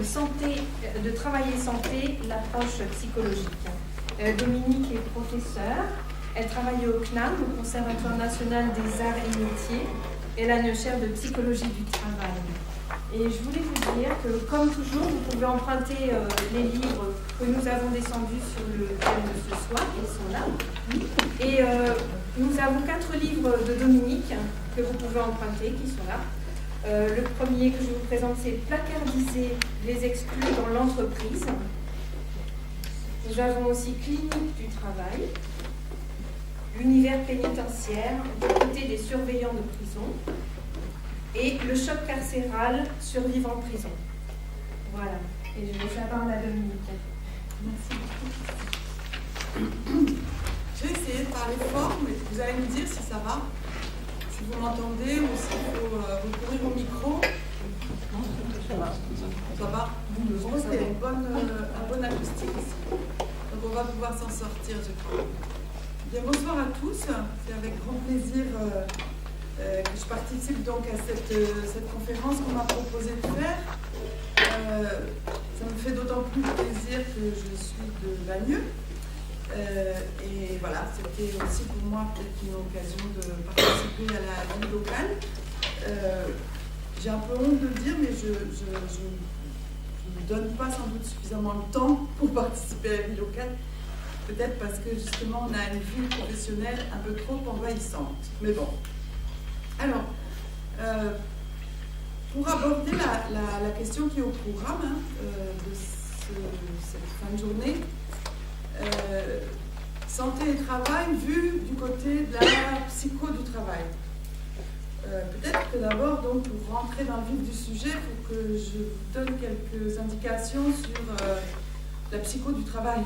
de travail et santé, l'approche psychologique. Dominique est professeure, elle travaille au CNAM, au Conservatoire national des arts et métiers. Elle a une chaire de psychologie du travail. Et je voulais vous dire que, comme toujours, vous pouvez emprunter les livres que nous avons descendus sur le thème de ce soir, ils sont là. Et nous avons 4 livres de Dominique que vous pouvez emprunter, qui sont là. Le premier que je vous présente, c'est Placardiser les exclus dans l'entreprise. Nous avons aussi Clinique du travail, l'univers pénitentiaire du côté des surveillants de prison et le choc carcéral, survivre en prison. Voilà. Et je laisse la parole à Dominique. Merci beaucoup. Je vais essayer de parler fort, mais vous allez me dire si ça va, si vous m'entendez ou s'il faut recourir au micro. Ça va. Ça va. Je pense qu'il y a un bon acoustique ici. Donc on va pouvoir s'en sortir, je crois. Bien, bonsoir à tous. C'est avec grand plaisir que je participe donc à cette conférence qu'on m'a proposé de faire. Ça me fait d'autant plus plaisir que je suis de Bagneux. Et voilà, c'était aussi pour moi peut-être une occasion de participer à la vie locale. J'ai un peu honte de le dire, mais je ne me donne pas sans doute suffisamment de temps pour participer à la vie locale. Peut-être parce que justement on a une vie professionnelle un peu trop envahissante. Mais bon. Alors, pour aborder la question qui est au programme de cette fin de journée, santé et travail vu du côté de la psycho du travail. Peut-être que d'abord, donc, pour rentrer dans le vif du sujet, il faut que je vous donne quelques indications sur la psycho du travail.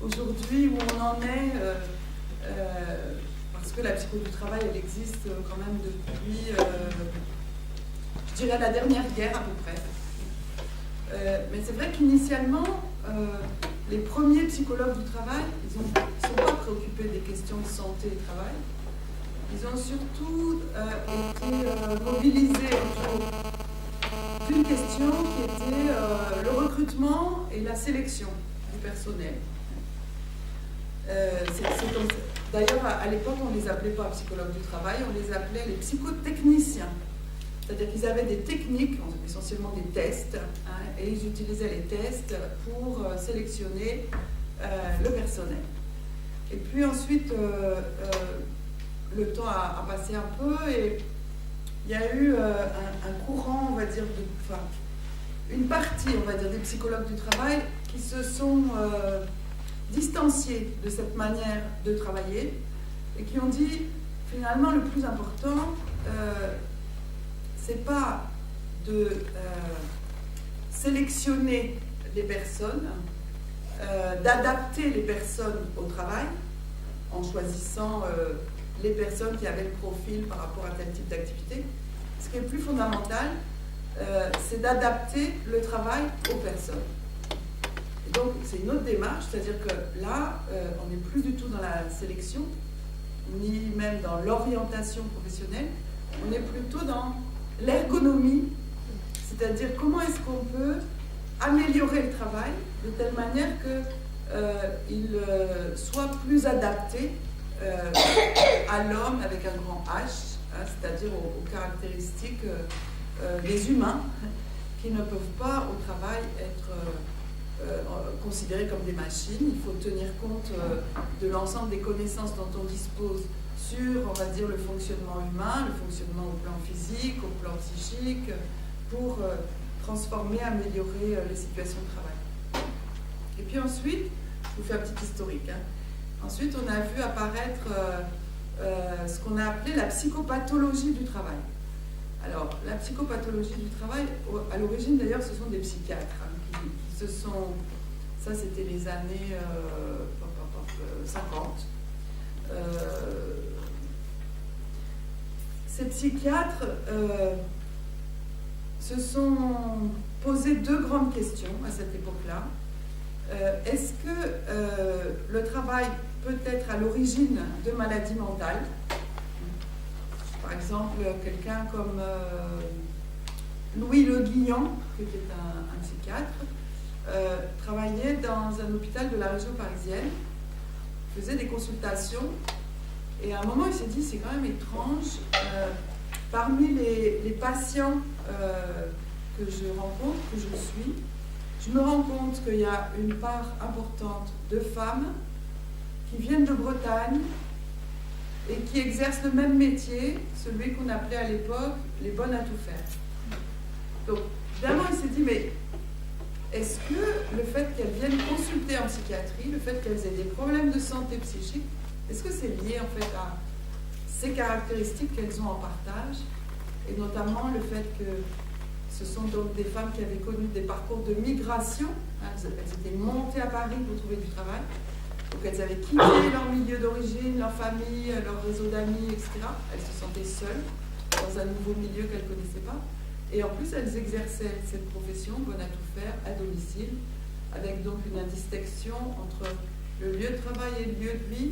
Aujourd'hui, où on en est, parce que la psycho du travail, elle existe quand même depuis, je dirais, la dernière guerre à peu près. Mais c'est vrai qu'initialement, les premiers psychologues du travail, ils ne sont pas préoccupés des questions de santé et travail. Ils ont surtout été mobilisés autour d'une question qui était le recrutement et la sélection du personnel. D'ailleurs, à l'époque, on ne les appelait pas psychologues du travail, on les appelait les psychotechniciens. C'est-à-dire qu'ils avaient des techniques, essentiellement des tests, et ils utilisaient les tests pour sélectionner le personnel. Et puis ensuite, le temps a passé un peu et il y a eu un courant, on va dire, une partie, on va dire, des psychologues du travail qui se sont distanciés de cette manière de travailler et qui ont dit, finalement, le plus important, c'est pas de sélectionner les personnes, d'adapter les personnes au travail en choisissant les personnes qui avaient le profil par rapport à tel type d'activité. Ce qui est plus fondamental, c'est d'adapter le travail aux personnes. Et donc, c'est une autre démarche, c'est-à-dire que là, on n'est plus du tout dans la sélection, ni même dans l'orientation professionnelle, on est plutôt dans l'ergonomie, c'est-à-dire comment est-ce qu'on peut améliorer le travail de telle manière qu'il soit plus adapté à l'homme avec un grand H, c'est-à-dire aux caractéristiques des humains qui ne peuvent pas au travail être considérés comme des machines. Il faut tenir compte de l'ensemble des connaissances dont on dispose sur, on va dire, le fonctionnement humain, le fonctionnement au plan physique, au plan psychique, pour transformer, améliorer les situations de travail. Et puis ensuite, je vous fais un petit historique. Ensuite, on a vu apparaître ce qu'on a appelé la psychopathologie du travail. Alors, la psychopathologie du travail, à l'origine d'ailleurs, ce sont des psychiatres qui se sont... Ça, c'était les années 50. Ces psychiatres se sont posés 2 grandes questions à cette époque-là. Est-ce que le travail peut être à l'origine de maladies mentales ? Par exemple, quelqu'un comme Louis Le Guillon, qui était un psychiatre, travaillait dans un hôpital de la région parisienne, faisait des consultations, et à un moment il s'est dit c'est quand même étrange, parmi les patients que je rencontre, que je suis, je me rends compte qu'il y a une part importante de femmes qui viennent de Bretagne et qui exercent le même métier, celui qu'on appelait à l'époque les bonnes à tout faire. Donc, évidemment, il s'est dit, mais est-ce que le fait qu'elles viennent consulter en psychiatrie, le fait qu'elles aient des problèmes de santé psychique, est-ce que c'est lié en fait à ces caractéristiques qu'elles ont en partage, et notamment le fait que ce sont donc des femmes qui avaient connu des parcours de migration, hein, elles étaient montées à Paris pour trouver du travail, donc elles avaient quitté leur milieu d'origine, leur famille, leur réseau d'amis, etc. Elles se sentaient seules dans un nouveau milieu qu'elles ne connaissaient pas. Et en plus, elles exerçaient cette profession, bonne à tout faire, à domicile, avec donc une indistinction entre le lieu de travail et le lieu de vie,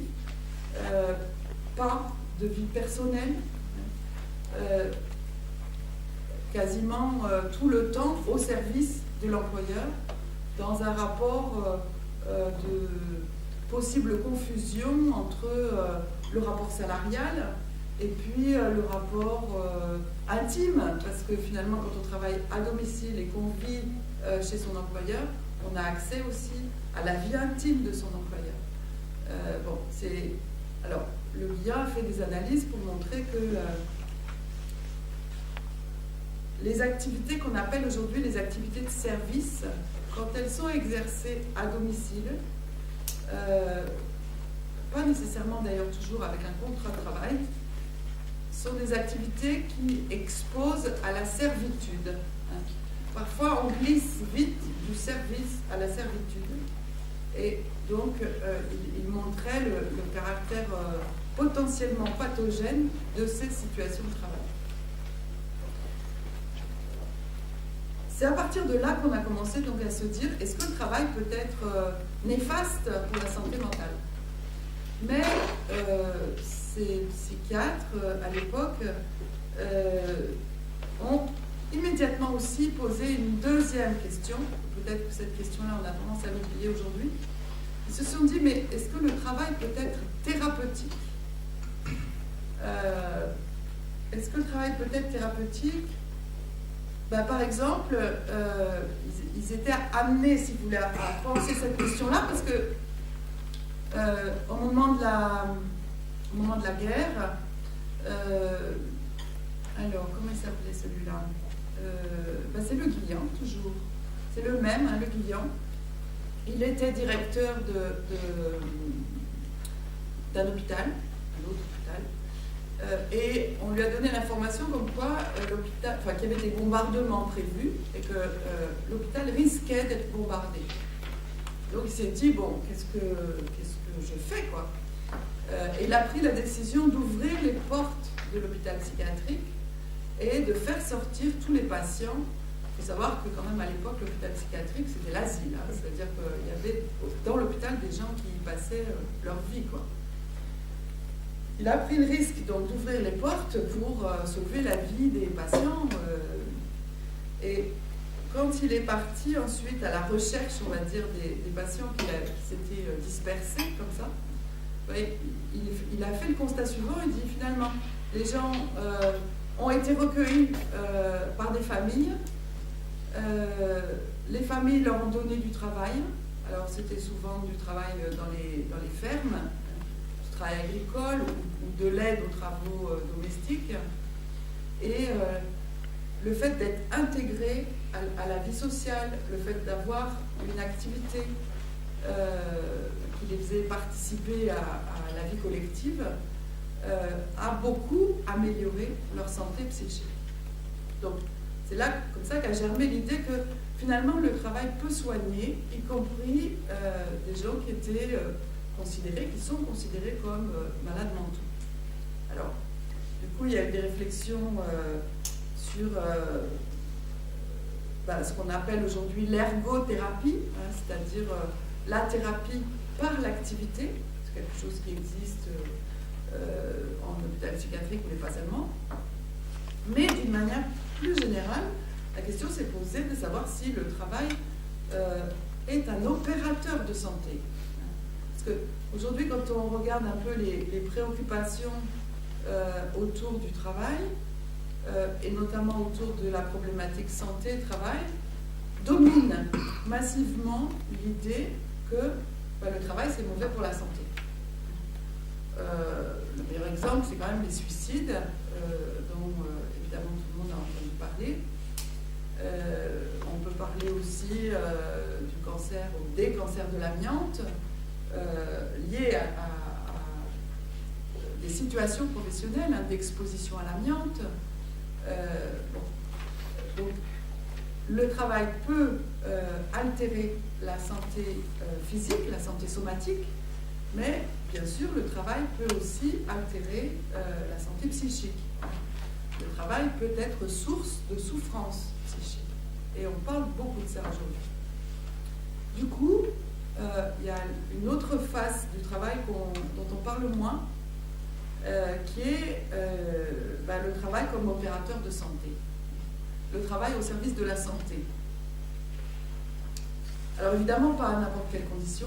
pas de vie personnelle, quasiment tout le temps au service de l'employeur, dans un rapport de possible confusion entre le rapport salarial et puis le rapport intime, parce que finalement quand on travaille à domicile et qu'on vit chez son employeur, on a accès aussi à la vie intime de son employeur. Alors, le Guillon a fait des analyses pour montrer que les activités qu'on appelle aujourd'hui les activités de service, quand elles sont exercées à domicile, pas nécessairement d'ailleurs toujours avec un contrat de travail, sont des activités qui exposent à la servitude. Parfois, on glisse vite du service à la servitude. Et donc, il montrait le caractère potentiellement pathogène de ces situations de travail. C'est à partir de là qu'on a commencé donc à se dire, est-ce que le travail peut être néfaste pour la santé mentale? Mais ces psychiatres, à l'époque, ont immédiatement aussi posé une deuxième question. Peut-être que cette question-là, on a tendance à l'oublier aujourd'hui. Ils se sont dit, mais est-ce que le travail peut être thérapeutique? Est-ce que le travail peut être thérapeutique? Par exemple, ils étaient amenés, si vous voulez, à penser cette question-là, parce que au moment de la guerre, alors, comment il s'appelait celui-là? C'est Le Guillon, toujours. C'est le même, hein, Le Guillon. Il était directeur d'un hôpital, un autre hôpital, et on lui a donné l'information comme quoi qu'il y avait des bombardements prévus et que l'hôpital risquait d'être bombardé. Donc il s'est dit, bon, qu'est-ce que je fais, quoi? Il a pris la décision d'ouvrir les portes de l'hôpital psychiatrique et de faire sortir tous les patients. Il faut savoir que quand même à l'époque, l'hôpital psychiatrique, c'était l'asile. Hein, c'est-à-dire qu'il y avait dans l'hôpital des gens qui passaient leur vie, quoi. Il a pris le risque donc d'ouvrir les portes pour sauver la vie des patients. Et quand il est parti ensuite à la recherche, on va dire, des patients qui s'étaient dispersés comme ça, il a fait le constat suivant. Il dit finalement, les gens ont été recueillis par des familles. Les familles leur ont donné du travail. Alors c'était souvent du travail dans les fermes, du travail agricole ou de l'aide aux travaux domestiques. Et le fait d'être intégré à la vie sociale, le fait d'avoir une activité qui les faisait participer à la vie collective, a beaucoup amélioré leur santé psychique. Donc, c'est là, comme ça, qu'a germé l'idée que finalement le travail peut soigner, y compris des gens qui sont considérés comme malades mentaux. Alors, du coup, il y a eu des réflexions sur ce qu'on appelle aujourd'hui l'ergothérapie, hein, c'est-à-dire la thérapie par l'activité, c'est quelque chose qui existe en hôpital psychiatrique, mais pas seulement. Mais d'une manière plus générale, La question s'est posée de savoir si le travail est un opérateur de santé. Parce qu'aujourd'hui, quand on regarde un peu les préoccupations autour du travail, et notamment autour de la problématique santé-travail, domine massivement l'idée que le travail, c'est mauvais pour la santé. Le meilleur exemple, c'est quand même les suicides, dont évidemment tout le monde a entendu parler. On peut parler aussi du cancer ou des cancers de l'amiante liés à des situations professionnelles, d'exposition à l'amiante. Donc, le travail peut altérer la santé physique, la santé somatique, mais bien sûr, le travail peut aussi altérer la santé psychique. Le travail peut être source de souffrance psychique. Et on parle beaucoup de ça aujourd'hui. Du coup, il y a une autre face du travail dont on parle moins, qui est le travail comme opérateur de santé. Le travail au service de la santé. Alors évidemment, pas à n'importe quelle condition.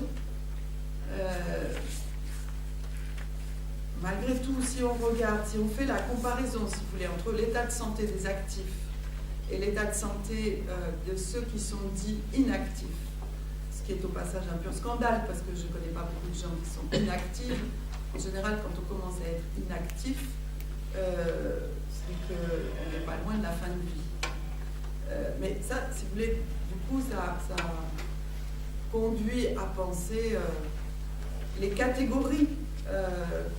Malgré tout, si on regarde, si on fait la comparaison, si vous voulez, entre l'état de santé des actifs et l'état de santé de ceux qui sont dits inactifs, ce qui est au passage un pur scandale, parce que je ne connais pas beaucoup de gens qui sont inactifs. En général, quand on commence à être inactif, c'est qu'on n'est pas loin de la fin de vie. Mais ça, si vous voulez, du coup, ça conduit à penser les catégories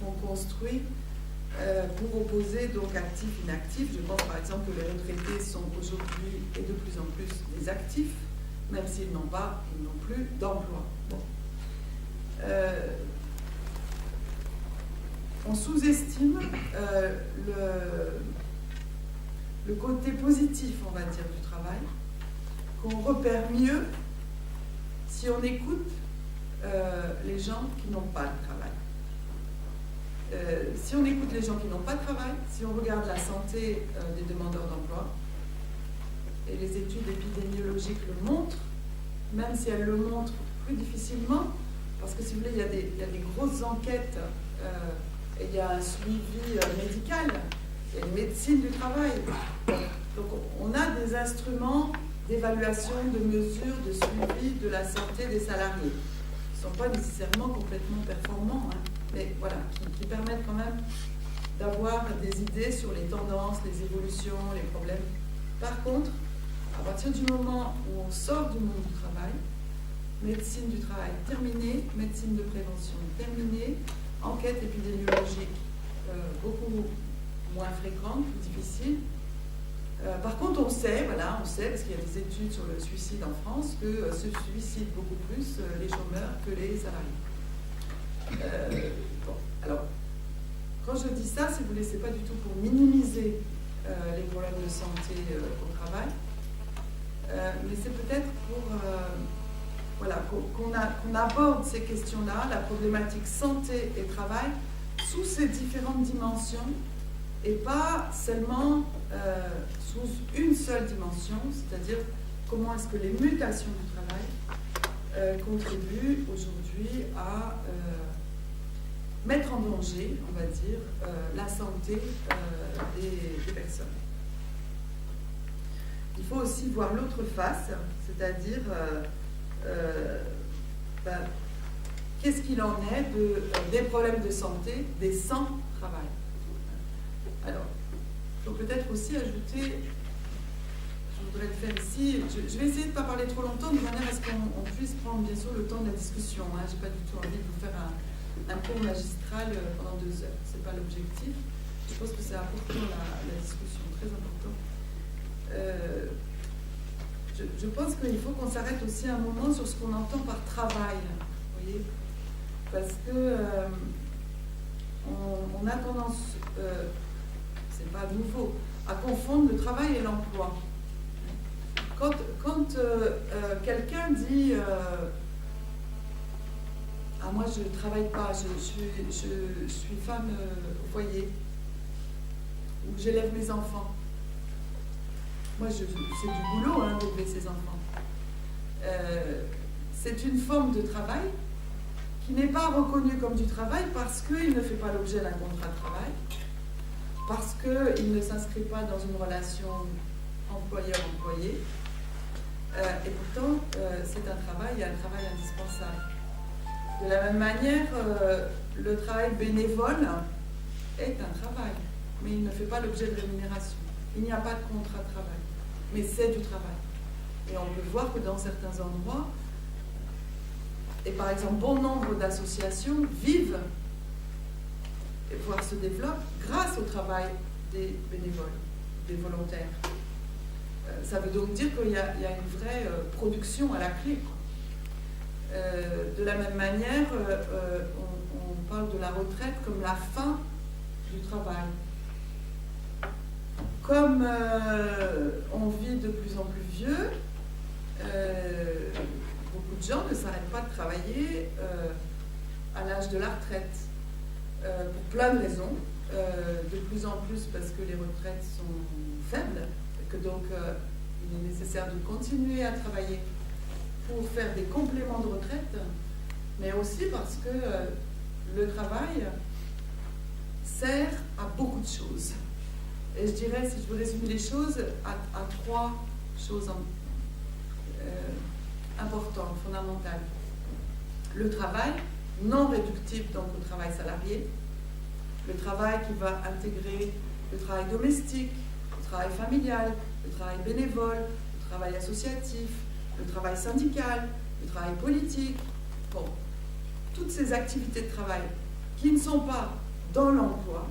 qu'on construit pour opposer donc actifs-inactifs. Je pense par exemple que les retraités sont aujourd'hui et de plus en plus des actifs, même s'ils n'ont plus d'emploi. Bon. On sous-estime le côté positif, on va dire, du travail, qu'on repère mieux si on écoute les gens qui n'ont pas de travail. Si on écoute les gens qui n'ont pas de travail, si on regarde la santé des demandeurs d'emploi, et les études épidémiologiques le montrent, même si elles le montrent plus difficilement, parce que si vous voulez, il y a des grosses enquêtes, et il y a un suivi médical, il y a une médecine du travail. Donc on a des instruments d'évaluation, de mesure, de suivi de la santé des salariés, qui ne sont pas nécessairement complètement performants, mais voilà, qui permettent quand même d'avoir des idées sur les tendances, les évolutions, les problèmes. Par contre, à partir du moment où on sort du monde du travail, médecine du travail terminée, médecine de prévention terminée, enquête épidémiologique beaucoup moins fréquente, plus difficile. Par contre, on sait, parce qu'il y a des études sur le suicide en France, que se suicident beaucoup plus les chômeurs que les salariés. Alors, quand je dis ça, si vous voulez, c'est pas du tout pour minimiser les problèmes de santé au travail, mais c'est peut-être pour qu'on aborde ces questions-là, la problématique santé et travail, sous ces différentes dimensions, et pas seulement sous une seule dimension, c'est-à-dire comment est-ce que les mutations du travail contribuent aujourd'hui à mettre en danger, on va dire, la santé des personnes. Il faut aussi voir l'autre face, c'est-à-dire qu'est-ce qu'il en est des problèmes de santé des sans-travail. Alors, il faut peut-être aussi ajouter, je voudrais le faire ici, je vais essayer de ne pas parler trop longtemps, de manière à ce qu'on puisse prendre bien sûr le temps de la discussion. Je n'ai pas du tout envie de vous faire un cours magistral pendant 2 heures, ce n'est pas l'objectif. Je pense que c'est important la discussion, très important. Je pense qu'il faut qu'on s'arrête aussi un moment sur ce qu'on entend par travail, vous voyez, parce que on a tendance, c'est pas nouveau, à confondre le travail et l'emploi. Quand quelqu'un dit ah, moi je ne travaille pas, je suis femme au foyer, ou j'élève mes enfants, moi, c'est du boulot d'élever ses enfants. C'est une forme de travail qui n'est pas reconnue comme du travail parce qu'il ne fait pas l'objet d'un contrat de travail, parce qu'il ne s'inscrit pas dans une relation employeur-employé. Et pourtant, c'est un travail et un travail indispensable. De la même manière, le travail bénévole est un travail, mais il ne fait pas l'objet de rémunération. Il n'y a pas de contrat de travail, mais c'est du travail. Et on peut voir que dans certains endroits, et par exemple, bon nombre d'associations vivent, voire se développent, grâce au travail des bénévoles, des volontaires. Ça veut donc dire qu'il y a une vraie production à la clé. De la même manière, on parle de la retraite comme la fin du travail. Comme on vit de plus en plus vieux, beaucoup de gens ne s'arrêtent pas de travailler à l'âge de la retraite, pour plein de raisons. De plus en plus parce que les retraites sont faibles, et que donc il est nécessaire de continuer à travailler pour faire des compléments de retraite, mais aussi parce que le travail sert à beaucoup de choses. Et je dirais, si je veux résumer les choses, à trois choses importantes, fondamentales. Le travail, non réductible donc au travail salarié, le travail qui va intégrer le travail domestique, le travail familial, le travail bénévole, le travail associatif, le travail syndical, le travail politique. Bon, toutes ces activités de travail qui ne sont pas dans l'emploi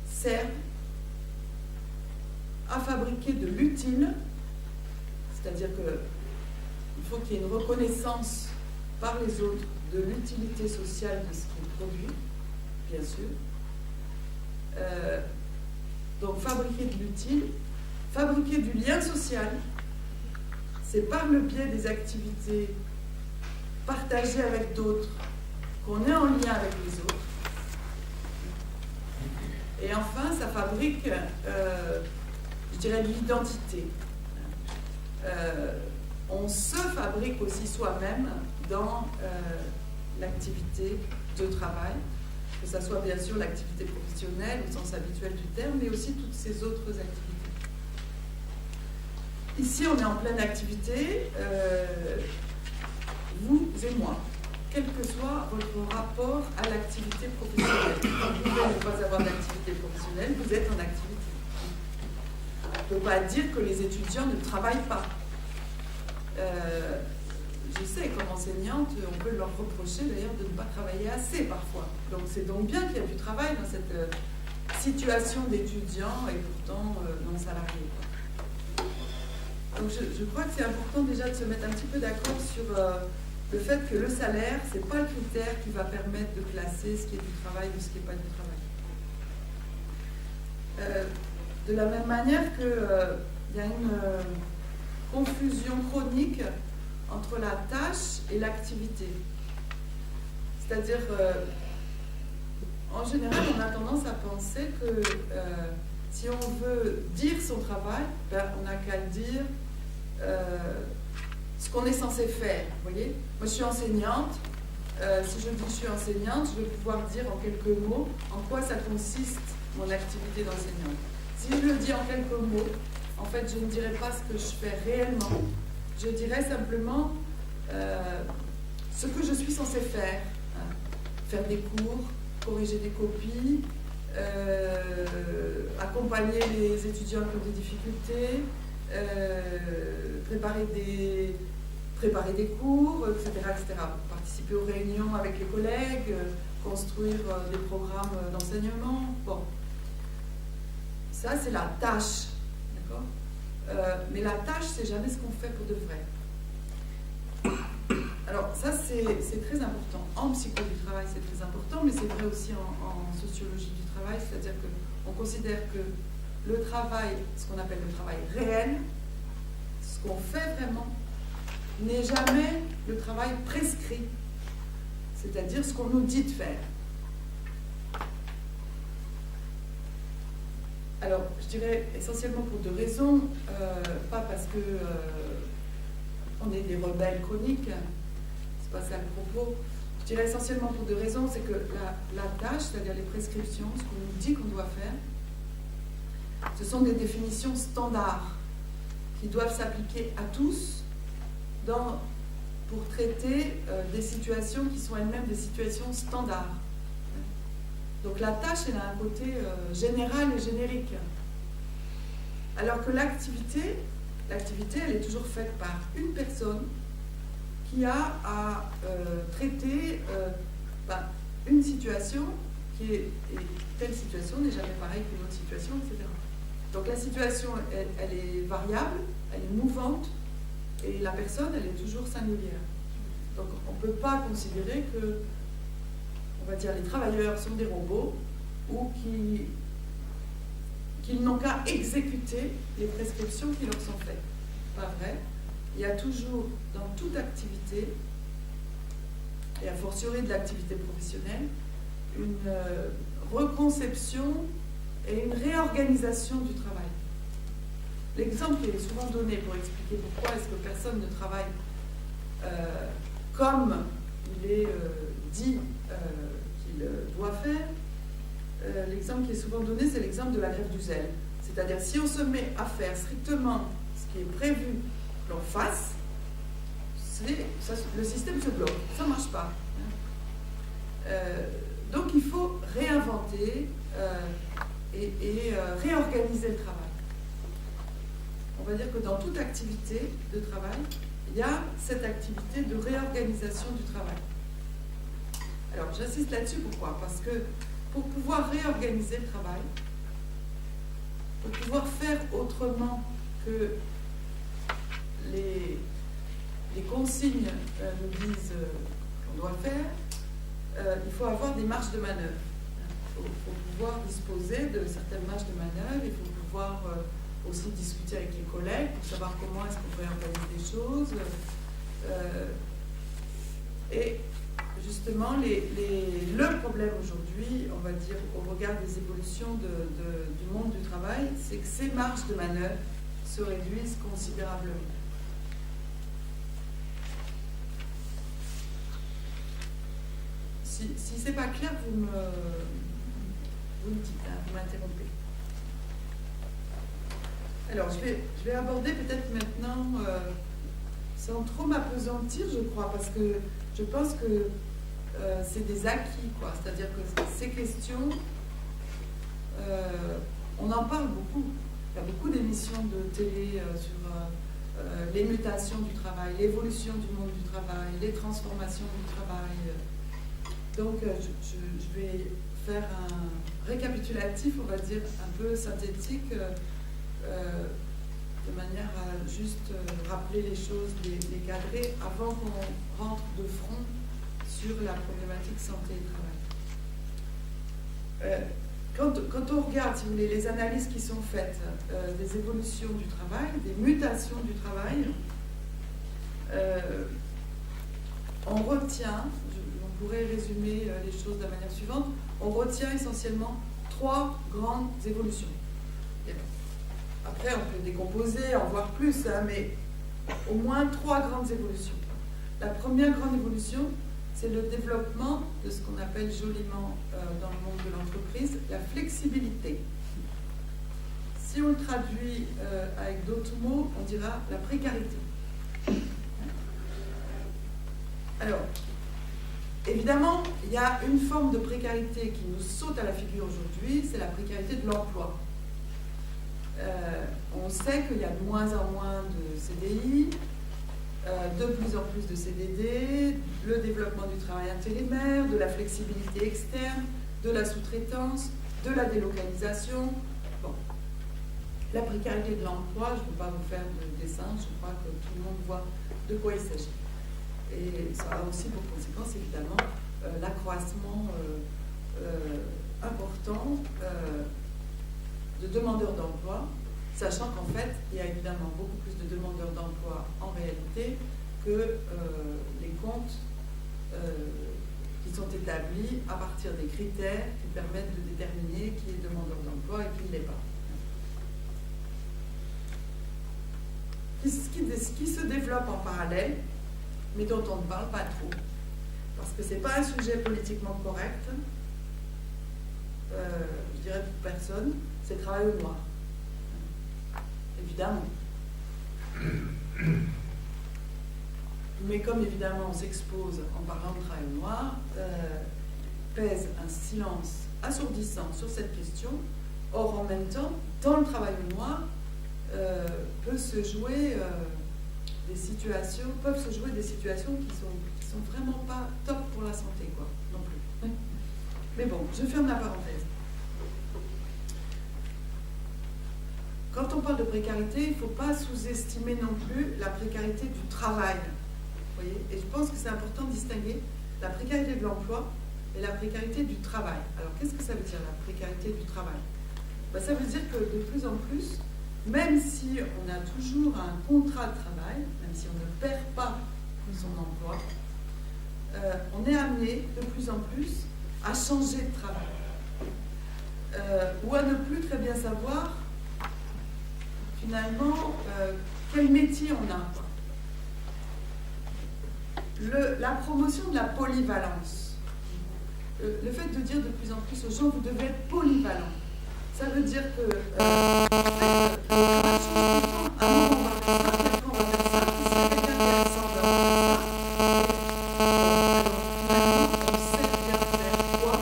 servent à fabriquer de l'utile, c'est-à-dire qu'il faut qu'il y ait une reconnaissance par les autres de l'utilité sociale de ce qui est produit, bien sûr. Donc fabriquer de l'utile, fabriquer du lien social, c'est par le biais des activités partagées avec d'autres qu'on est en lien avec les autres. Et enfin, ça fabrique, je dirais, de l'identité. On se fabrique aussi soi-même dans l'activité de travail, que ce soit bien sûr l'activité professionnelle au sens habituel du terme, mais aussi toutes ces autres activités. Ici, on est en pleine activité, vous et moi, quel que soit votre rapport à l'activité professionnelle. Vous pouvez ne pas avoir d'activité professionnelle, vous êtes en activité. On ne peut pas dire que les étudiants ne travaillent pas. Je sais, comme enseignante, on peut leur reprocher d'ailleurs de ne pas travailler assez parfois. Donc c'est donc bien qu'il y a du travail dans cette situation d'étudiants et pourtant non salariés. Donc je crois que c'est important déjà de se mettre un petit peu d'accord sur le fait que le salaire, ce n'est pas le critère qui va permettre de classer ce qui est du travail ou ce qui n'est pas du travail. De la même manière qu'il y a une confusion chronique entre la tâche et l'activité. C'est-à-dire, en général, on a tendance à penser que si on veut dire son travail, on n'a qu'à le dire ce qu'on est censé faire. Vous voyez ? Moi, je suis enseignante. Si je dis que je suis enseignante, je vais pouvoir dire en quelques mots en quoi ça consiste mon activité d'enseignante. Si je le dis en quelques mots, en fait, je ne dirai pas ce que je fais réellement. Je dirais simplement ce que je suis censée faire. Hein. Faire des cours, corriger des copies, accompagner les étudiants qui ont des difficultés, préparer des cours, etc., etc. Participer aux réunions avec les collègues, construire des programmes d'enseignement. Bon. Ça, c'est la tâche. D'accord ? Mais la tâche, c'est jamais ce qu'on fait pour de vrai. Alors ça, c'est très important. En psycho du travail, c'est très important, mais c'est vrai aussi en sociologie du travail, c'est-à-dire qu'on considère que le travail, ce qu'on appelle le travail réel, ce qu'on fait vraiment, n'est jamais le travail prescrit, c'est-à-dire ce qu'on nous dit de faire. Alors, je dirais essentiellement pour deux raisons. Pas parce que on est des rebelles chroniques, c'est pas ça le propos. Je dirais essentiellement pour deux raisons. C'est que la tâche, c'est-à-dire les prescriptions, ce qu'on nous dit qu'on doit faire, ce sont des définitions standards qui doivent s'appliquer à tous pour traiter des situations qui sont elles-mêmes des situations standards. Donc la tâche, elle a un côté général et générique. Alors que l'activité, elle est toujours faite par une personne qui a à traiter une situation et telle situation n'est jamais pareille qu'une autre situation, etc. Donc la situation, elle est variable, elle est mouvante, et la personne, elle est toujours singulière. Donc on ne peut pas considérer que, on va dire, les travailleurs sont des robots ou qu'ils n'ont qu'à exécuter les prescriptions qui leur sont faites. Pas vrai. Il y a toujours, dans toute activité, et a fortiori de l'activité professionnelle, une reconception et une réorganisation du travail. L'exemple qui est souvent donné pour expliquer pourquoi est-ce que personne ne travaille comme il est dit qu'il doit faire, l'exemple qui est souvent donné, c'est l'exemple de la grève du zèle. C'est-à-dire, si on se met à faire strictement ce qui est prévu que l'on fasse, le système se bloque, ça ne marche pas. Donc il faut réinventer et réorganiser le travail. On va dire que dans toute activité de travail, il y a cette activité de réorganisation du travail. Alors j'insiste là-dessus, pourquoi? Parce que pour pouvoir réorganiser le travail, pour pouvoir faire autrement que les consignes nous disent qu'on doit faire, il faut avoir des marges de manœuvre. Il faut pouvoir disposer de certaines marges de manœuvre, il faut pouvoir aussi discuter avec les collègues pour savoir comment est-ce qu'on peut organiser les choses. Et justement, le problème aujourd'hui, on va dire, au regard des évolutions du monde du travail, c'est que ces marges de manœuvre se réduisent considérablement. Si c'est pas clair, vous me dites, hein, vous m'interrompez. Alors, je vais aborder peut-être maintenant, sans trop m'apesantir, je crois, parce que je pense que c'est des acquis, quoi. C'est-à-dire que ces questions, on en parle beaucoup. Il y a beaucoup d'émissions de télé sur les mutations du travail, l'évolution du monde du travail, les transformations du travail. Donc, je vais faire un récapitulatif, on va dire, un peu synthétique, de manière à juste rappeler les choses, les cadrer, avant qu'on rentre de front sur la problématique santé et travail. Quand on regarde, si vous voulez, les analyses qui sont faites des évolutions du travail, des mutations du travail, on retient, on pourrait résumer les choses de la manière suivante, on retient essentiellement 3 grandes évolutions. Après, on peut décomposer, en voir plus, hein, mais au moins 3 grandes évolutions. La première grande évolution, c'est le développement de ce qu'on appelle joliment dans le monde de l'entreprise la flexibilité. Si on le traduit avec d'autres mots, on dira la précarité. Alors, évidemment, il y a une forme de précarité qui nous saute à la figure aujourd'hui, c'est la précarité de l'emploi. On sait qu'il y a de moins en moins de CDI, de plus en plus de CDD, le développement du travail intérimaire, de la flexibilité externe, de la sous-traitance, de la délocalisation. Bon. La précarité de l'emploi, je ne peux pas vous faire de dessin, je crois que tout le monde voit de quoi il s'agit. Et ça a aussi pour conséquence, évidemment, l'accroissement important de demandeurs d'emploi, sachant qu'en fait, il y a évidemment beaucoup plus de demandeurs d'emploi en réalité que les comptes qui sont établis à partir des critères qui permettent de déterminer qui est demandeur d'emploi et qui ne l'est pas. qui se développe en parallèle, mais dont on ne parle pas trop. Parce que ce n'est pas un sujet politiquement correct, je dirais pour personne, c'est le travail au noir. Évidemment. Mais comme évidemment on s'expose en parlant de travail au noir, pèse un silence assourdissant sur cette question. Or, en même temps, dans le travail au noir, peuvent se jouer des situations qui sont vraiment pas top pour la santé, quoi, non plus. Mais bon, je ferme la parenthèse. Quand on parle de précarité, il ne faut pas sous-estimer non plus la précarité du travail. Vous voyez ? Et je pense que c'est important de distinguer la précarité de l'emploi et la précarité du travail. Alors, qu'est-ce que ça veut dire, la précarité du travail ? Ben, ça veut dire que de plus en plus, même si on a toujours un contrat de travail, même si on ne perd pas son emploi, on est amené de plus en plus à changer de travail. Ou à ne plus très bien savoir, finalement, quel métier on a. La promotion de la polyvalence. Le fait de dire de plus en plus aux gens, vous devez être polyvalent. Ça veut dire que le travail change tout le temps. À un moment, on va faire ça, puis après, on va faire ça. Puis s'il y a quelqu'un d'intéressant, on va faire ça. Alors, finalement, on sait bien faire quoi.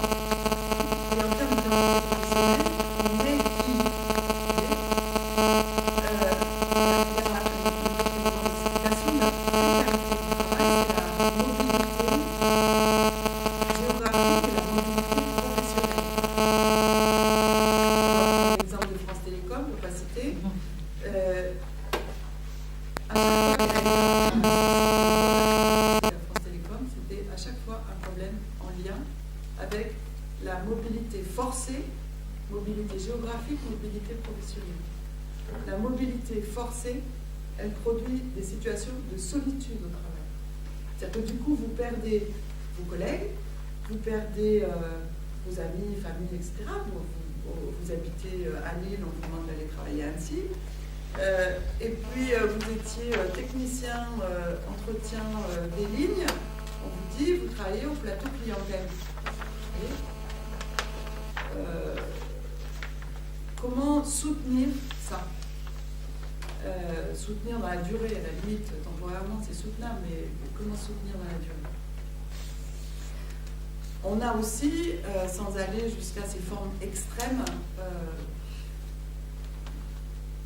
Et en termes d'identité professionnelle, on est qui. La mobilité forcée, elle produit des situations de solitude au travail. C'est-à-dire que du coup, vous perdez vos collègues, vous perdez vos amis, familles, etc. Vous habitez à Lille, on vous demande d'aller travailler à Annecy. Et puis, vous étiez technicien entretien des lignes. On vous dit, vous travaillez au plateau clientèle. Comment soutenir ça ? Soutenir dans la durée, à la limite, temporairement c'est soutenable, mais comment soutenir dans la durée ? On a aussi, sans aller jusqu'à ces formes extrêmes,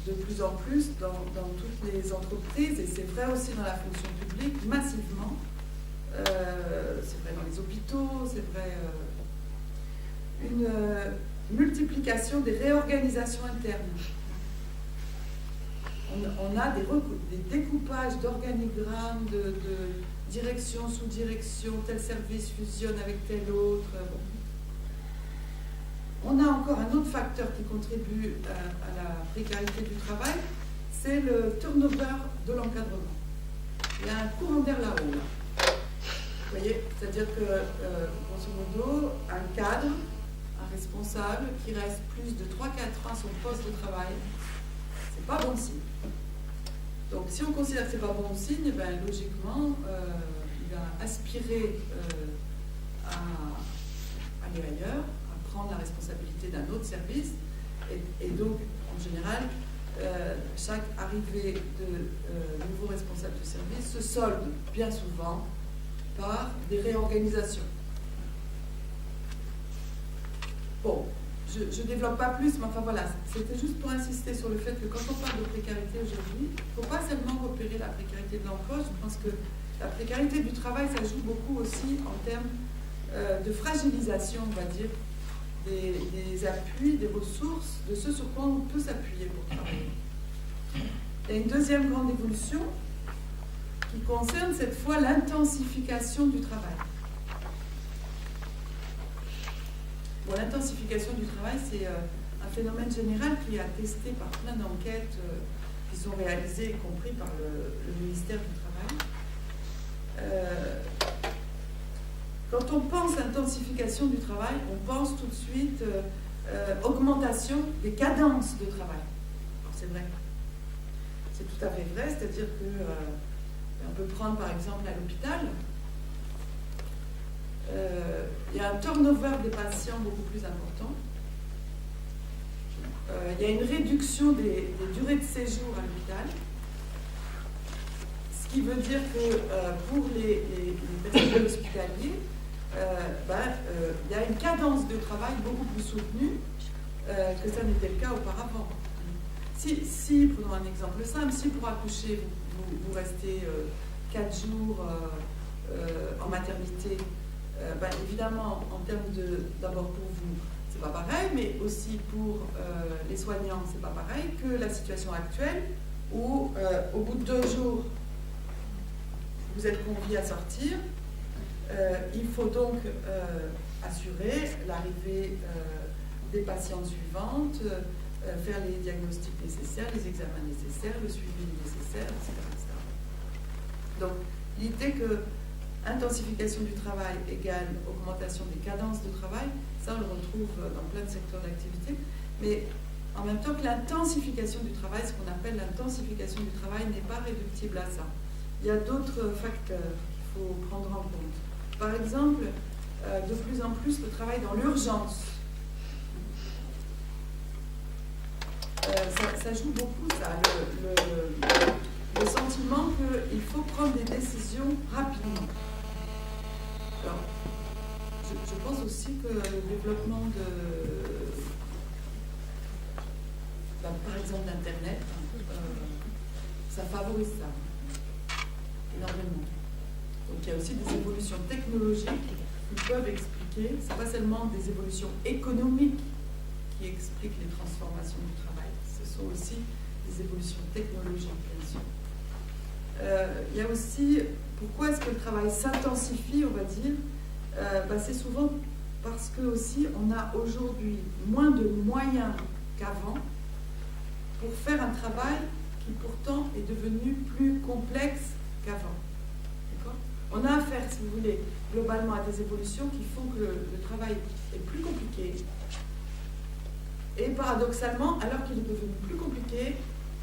de plus en plus dans toutes les entreprises, et c'est vrai aussi dans la fonction publique, massivement, c'est vrai dans les hôpitaux, c'est vrai une multiplication des réorganisations internes. On a des découpages d'organigrammes, de direction, sous-direction, tel service fusionne avec tel autre. Bon. On a encore un autre facteur qui contribue à la précarité du travail, c'est le turnover de l'encadrement. Il y a un courant d'air là-haut. Là. Vous voyez, c'est-à-dire que, grosso modo, un cadre, un responsable qui reste plus de 3-4 ans à son poste de travail, c'est pas bon signe. Donc, si on considère que c'est pas bon signe, ben, logiquement, il va aspirer à aller ailleurs, à prendre la responsabilité d'un autre service, et donc, en général, chaque arrivée de nouveaux responsables de service se solde bien souvent par des réorganisations. Bon, je ne développe pas plus, mais enfin voilà, c'était juste pour insister sur le fait que quand on parle de précarité aujourd'hui, il ne faut pas seulement repérer la précarité de l'emploi. Je pense que la précarité du travail, ça joue beaucoup aussi en termes de fragilisation, on va dire, des appuis, des ressources, de ce sur quoi on peut s'appuyer pour travailler. Il y a une deuxième grande évolution qui concerne cette fois l'intensification du travail. Bon, l'intensification du travail, c'est un phénomène général qui est attesté par plein d'enquêtes qui sont réalisées, y compris par le ministère du Travail. Quand on pense intensification du travail, on pense tout de suite augmentation des cadences de travail. Alors, c'est vrai. c'est tout à fait vrai, c'est-à-dire que on peut prendre par exemple à l'hôpital, il y a un turnover des patients beaucoup plus important. Il y a une réduction des durées de séjour à l'hôpital, ce qui veut dire que pour les personnels hospitaliers, il y a une cadence de travail beaucoup plus soutenue que ça n'était le cas auparavant. Si, prenons un exemple simple, si pour accoucher, vous restez 4 jours en maternité, évidemment, en termes d'abord pour vous, c'est pas pareil, mais aussi pour les soignants, c'est pas pareil que la situation actuelle où, au bout de 2 jours, vous êtes conviés à sortir. Il faut donc assurer l'arrivée des patientes suivantes, faire les diagnostics nécessaires, les examens nécessaires, le suivi nécessaire, etc. Donc, l'idée que intensification du travail égale augmentation des cadences de travail, ça on le retrouve dans plein de secteurs d'activité, mais en même temps que l'intensification du travail, ce qu'on appelle l'intensification du travail n'est pas réductible à ça. Il y a d'autres facteurs qu'il faut prendre en compte. Par exemple, de plus en plus le travail dans l'urgence. Ça joue beaucoup, ça, le sentiment qu'il faut prendre des décisions rapidement. Alors, je pense aussi que le développement par exemple d'Internet, ça favorise ça énormément. Donc il y a aussi des évolutions technologiques qui peuvent expliquer, c'est pas seulement des évolutions économiques qui expliquent les transformations du travail, ce sont aussi des évolutions technologiques, bien sûr. Il y a aussi, pourquoi est-ce que le travail s'intensifie, on va dire, c'est souvent parce que aussi on a aujourd'hui moins de moyens qu'avant pour faire un travail qui pourtant est devenu plus complexe qu'avant. D'accord ? On a affaire, si vous voulez, globalement à des évolutions qui font que le travail est plus compliqué. Et paradoxalement, alors qu'il est devenu plus compliqué,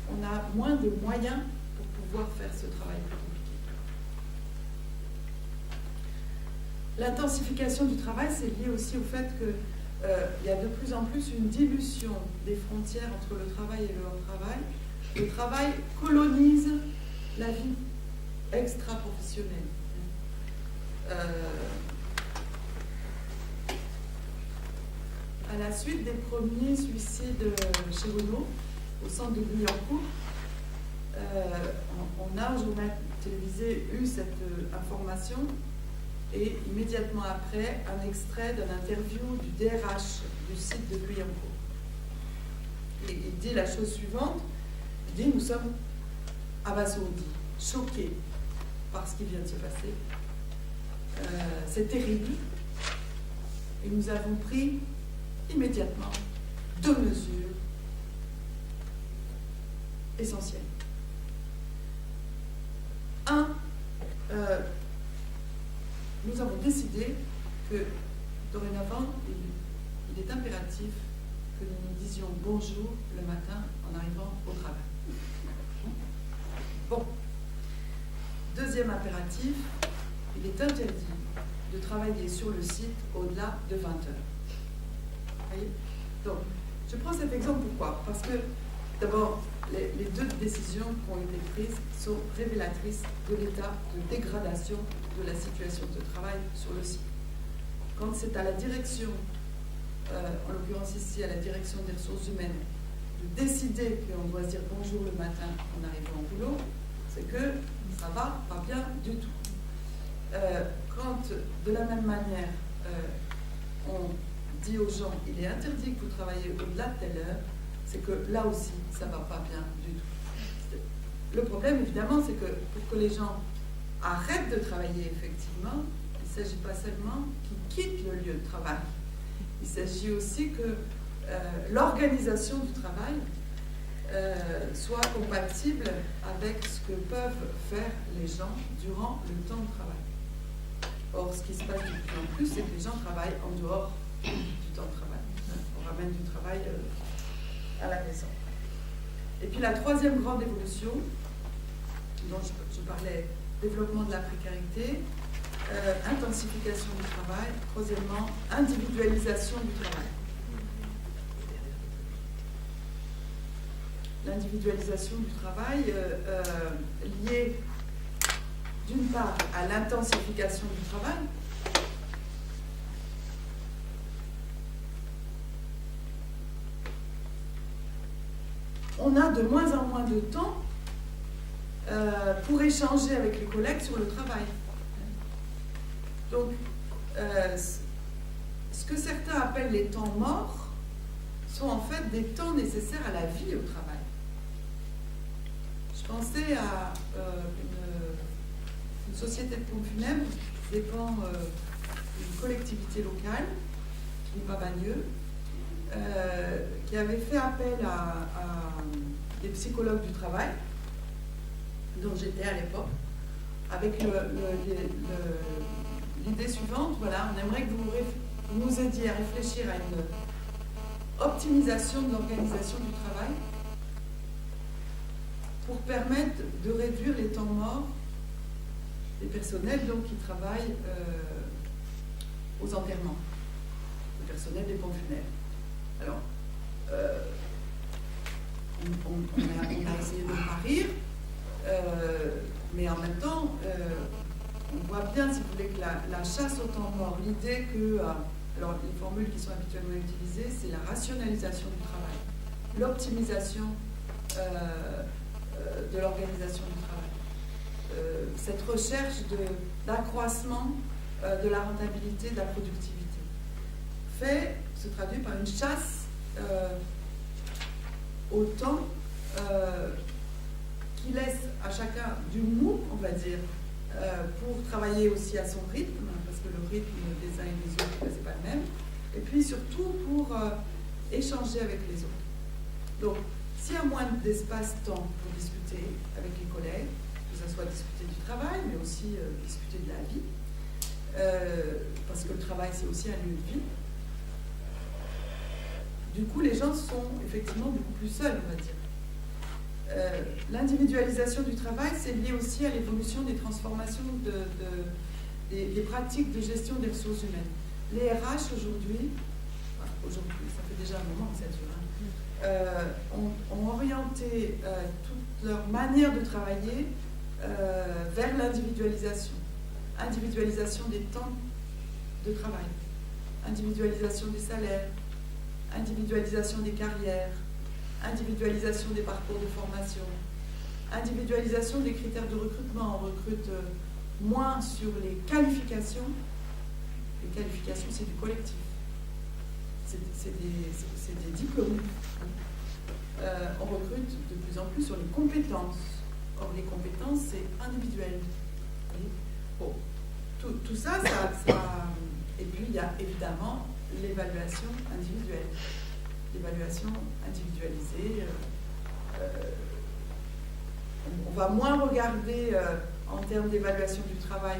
on a moins de moyens pour pouvoir faire ce travail plus compliqué. L'intensification du travail, c'est lié aussi au fait qu'il y a de plus en plus une dilution des frontières entre le travail et le hors-travail. Le travail colonise la vie extra-professionnelle. À la suite des premiers suicides chez Renault, au centre de Guyancourt, on a au journal télévisé eu cette information et immédiatement après un extrait d'une interview du DRH du site de Guyancourt. Et il dit la chose suivante, il dit nous sommes abasourdis, choqués par ce qui vient de se passer. C'est terrible et nous avons pris immédiatement 2 mesures essentielles. 1, nous avons décidé que dorénavant, il est impératif que nous nous disions bonjour le matin en arrivant au travail. Bon. 2e impératif, il est interdit de travailler sur le site au-delà de 20 heures. Voyez ? Donc, je prends cet exemple pourquoi ? Parce que, d'abord, les 2 décisions qui ont été prises sont révélatrices de l'état de dégradation de la situation de travail sur le site. Quand c'est à la direction, en l'occurrence ici à la direction des ressources humaines, de décider qu'on doit se dire bonjour le matin en arrivant au boulot, c'est que ça va pas bien du tout. Quand, de la même manière, on dit aux gens il est interdit que vous travaillez au-delà de telle heure, c'est que là aussi, ça ne va pas bien du tout. Le problème, évidemment, c'est que pour que les gens arrêtent de travailler effectivement, il ne s'agit pas seulement qu'ils quittent le lieu de travail. Il s'agit aussi que l'organisation du travail soit compatible avec ce que peuvent faire les gens durant le temps de travail. Or, ce qui se passe de plus en plus, c'est que les gens travaillent en dehors du temps de travail. On ramène du travail à la maison. Et puis la troisième grande évolution, dont je parlais, développement de la précarité, intensification du travail, troisièmement, individualisation du travail. L'individualisation du travail liée d'une part à l'intensification du travail, on a de moins en moins de temps pour échanger avec les collègues sur le travail. Donc, ce que certains appellent les temps morts sont en fait des temps nécessaires à la vie au travail. Je pensais à une société de pompes funèbres qui dépend d'une collectivité locale, qui n'est pas Bagneux, qui avait fait appel à des psychologues du travail, dont j'étais à l'époque, avec l'idée suivante, voilà, on aimerait que vous nous aidiez à réfléchir à une optimisation de l'organisation du travail pour permettre de réduire les temps morts des personnels donc, qui travaillent aux enterrements, le personnel des pompes funèbres. Alors, on a essayé de ne pas rire, mais en même temps, on voit bien, si vous voulez, que la chasse au temps mort, l'idée que, alors les formules qui sont habituellement utilisées, c'est la rationalisation du travail, l'optimisation de l'organisation du travail, cette recherche d'accroissement de la rentabilité, de la productivité, se traduit par une chasse au temps qui laisse à chacun du mou, on va dire, pour travailler aussi à son rythme, parce que le rythme des uns et des autres, c'est pas le même, et puis surtout pour échanger avec les autres. Donc, s'il y a moins d'espace-temps pour discuter avec les collègues, que ce soit discuter du travail, mais aussi discuter de la vie, parce que le travail, c'est aussi un lieu de vie, du coup, les gens sont effectivement beaucoup plus seuls, on va dire. L'individualisation du travail, c'est lié aussi à l'évolution des transformations des pratiques de gestion des ressources humaines. Les RH aujourd'hui, ça fait déjà un moment que ça dure, ont orienté toute leur manière de travailler vers l'individualisation. Individualisation des temps de travail, individualisation des salaires, individualisation des carrières, individualisation des parcours de formation, individualisation des critères de recrutement. On recrute moins sur les qualifications. Les qualifications, c'est du collectif. C'est des diplômes. On recrute de plus en plus sur les compétences. Or, les compétences, c'est individuel. Bon, tout ça, et puis il y a évidemment l'évaluation individuelle. L'évaluation individualisée. On va moins regarder en termes d'évaluation du travail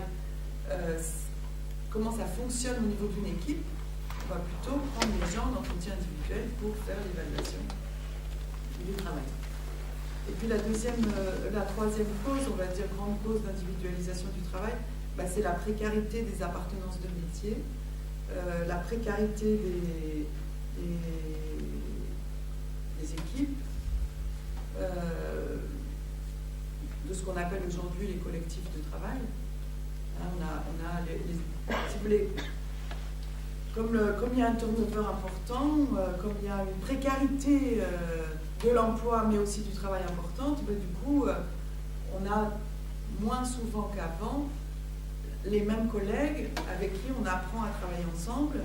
comment ça fonctionne au niveau d'une équipe. On va plutôt prendre les gens d'entretien individuel pour faire l'évaluation du travail. Et puis la troisième cause, on va dire grande cause d'individualisation du travail, c'est la précarité des appartenances de métier, la précarité des équipes, de ce qu'on appelle aujourd'hui les collectifs de travail. On a si vous voulez, comme il y a un turnover important, comme il y a une précarité de l'emploi, mais aussi du travail importante, du coup, on a moins souvent qu'avant les mêmes collègues avec qui on apprend à travailler ensemble.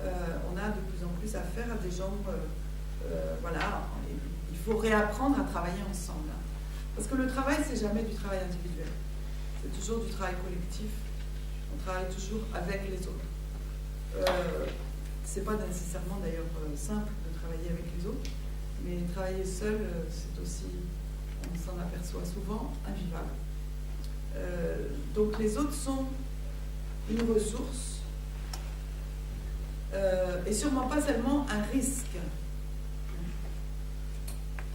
On a de plus en plus affaire à des gens, voilà, il faut réapprendre à travailler ensemble. Parce que le travail, c'est jamais du travail individuel. C'est toujours du travail collectif. On travaille toujours avec les autres. C'est pas nécessairement d'ailleurs simple de travailler avec les autres, mais travailler seul, c'est aussi, on s'en aperçoit souvent, invivable. Donc les autres sont une ressource et sûrement pas seulement un risque.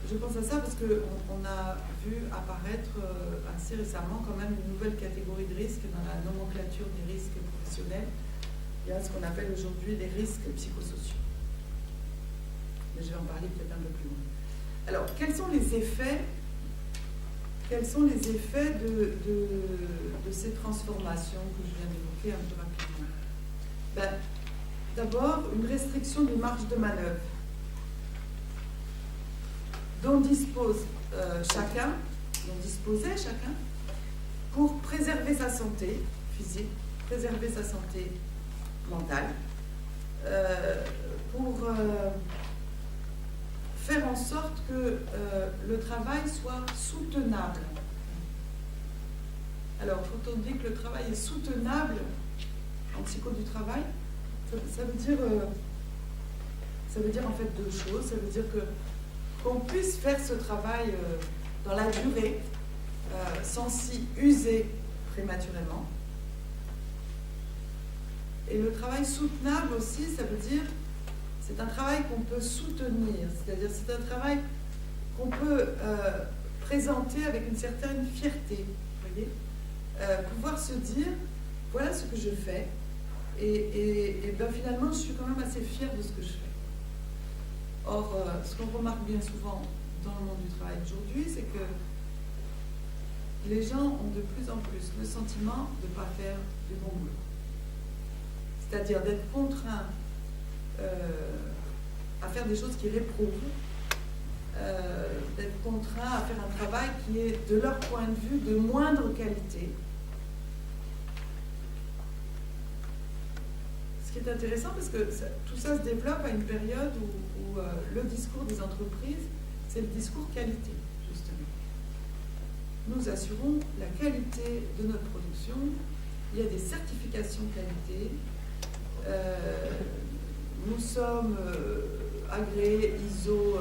je pense à ça parce qu'on a vu apparaître assez récemment quand même une nouvelle catégorie de risques dans la nomenclature des risques professionnels. Il y a ce qu'on appelle aujourd'hui les risques psychosociaux. Mais je vais en parler peut-être un peu plus loin. Alors, quels sont les effets de ces transformations que je viens d'évoquer un peu rapidement? D'abord, une restriction des marges de manœuvre dont disposait chacun pour préserver sa santé physique, préserver sa santé mentale, pour faire en sorte que le travail soit soutenable. Alors, quand on dit que le travail est soutenable en psycho du travail, ça veut dire en fait deux choses. Ça veut dire qu'on puisse faire ce travail dans la durée, sans s'y user prématurément. Et le travail soutenable aussi, ça veut dire c'est un travail qu'on peut soutenir, c'est-à-dire c'est un travail qu'on peut présenter avec une certaine fierté, vous voyez, pouvoir se dire voilà ce que je fais et ben finalement je suis quand même assez fière de ce que je fais. Or, ce qu'on remarque bien souvent dans le monde du travail aujourd'hui, c'est que les gens ont de plus en plus le sentiment de ne pas faire du bon boulot. C'est-à-dire d'être contraints à faire des choses qui réprouvent, d'être contraints à faire un travail qui est, de leur point de vue, de moindre qualité. Ce qui est intéressant parce que tout ça se développe à une période où le discours des entreprises, c'est le discours qualité, justement. Nous assurons la qualité de notre production, il y a des certifications qualité, nous sommes agréés ISO